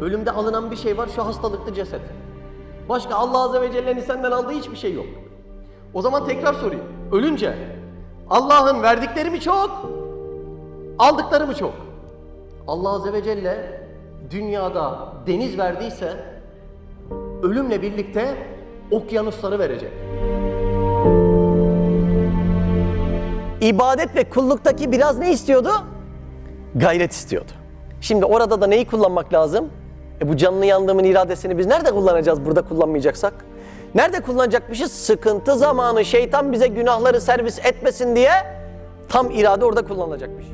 Ölümde alınan bir şey var, şu hastalıklı ceset. Başka Allah Azze ve Celle'nin senden aldığı hiçbir şey yok. O zaman tekrar sorayım. Ölünce Allah'ın verdikleri mi çok, aldıkları mı çok? Allah Azze ve Celle dünyada deniz verdiyse ölümle birlikte okyanusları verecek. İbadet ve kulluktaki biraz ne istiyordu? Gayret istiyordu. Şimdi orada da neyi kullanmak lazım? Bu canlı yandığımın iradesini biz nerede kullanacağız burada kullanmayacaksak? Nerede kullanacakmışız? Sıkıntı zamanı şeytan bize günahları servis etmesin diye tam irade orada kullanılacakmış.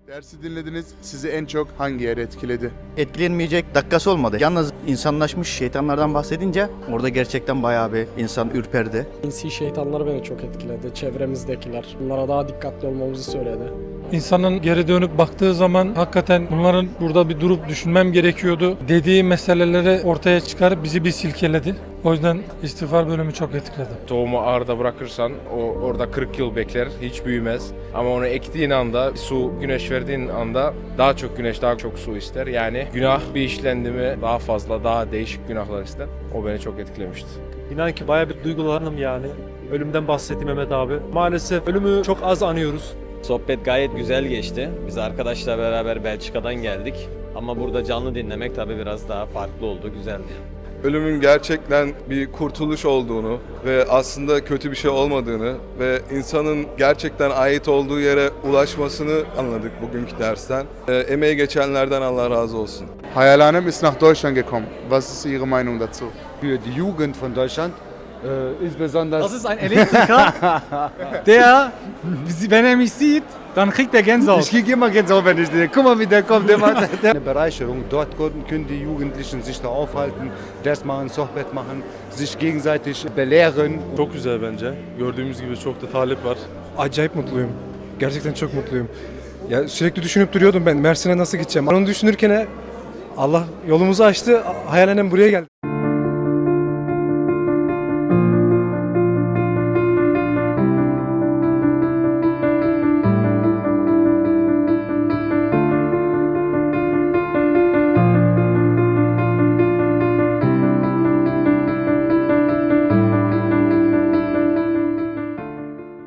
Dersi dinlediniz. Sizi en çok hangi yer etkiledi? Etkilenmeyecek dakikası olmadı. Yalnız insanlaşmış şeytanlardan bahsedince orada gerçekten bayağı bir insan ürperdi. İnsi şeytanlar beni çok etkiledi. Çevremizdekiler. Bunlara daha dikkatli olmamızı söyledi. İnsanın geri dönüp baktığı zaman hakikaten bunların burada bir durup düşünmem gerekiyordu dediği meseleleri ortaya çıkarıp bizi bir silkeledi. O yüzden istiğfar bölümü çok etkiledi. Tohumu ağırda bırakırsan o orada 40 yıl bekler, hiç büyümez. Ama onu ektiğin anda, su, güneş verdiğin anda daha çok güneş, daha çok su ister. Yani günah bir işlendi mi daha fazla, daha değişik günahlar ister. O beni çok etkilemişti. İnan ki bayağı bir duygulandım yani. Ölümden bahsetti Mehmet abi. Maalesef ölümü çok az anıyoruz. Sohbet gayet güzel geçti. Biz arkadaşla beraber Belçika'dan geldik. Ama burada canlı dinlemek tabii biraz daha farklı oldu, güzeldi. Ölümün gerçekten bir kurtuluş olduğunu ve aslında kötü bir şey olmadığını ve insanın gerçekten ait olduğu yere ulaşmasını anladık bugünkü dersten. Emeği geçenlerden Allah razı olsun. Hayal Hanem ist nach Deutschland gekommen. Was ist Ihre Meinung dazu? Für die Jugend von Deutschland insbesondere... Das ist ein Elektriker, der, wenn er mich sieht, dann kriegt er Gänsehaut. Ich kriege immer Gänsehaut, wenn ich sehe. Guck mal, wie der kommt. Eine Bereicherung. Dort können die Jugendlichen sich da aufhalten, Ders machen, Sohbet machen, sich gegenseitig belehren. Çok güzel bence. Gördüğümüz gibi çok da talep var. Acayip mutluyum. Gerçekten çok mutluyum. Ya sürekli düşünüp duruyordum ben Mersin'e nasıl gideceğim. Onu düşünürken Allah yolumuzu açtı. Hayalenem buraya geldi.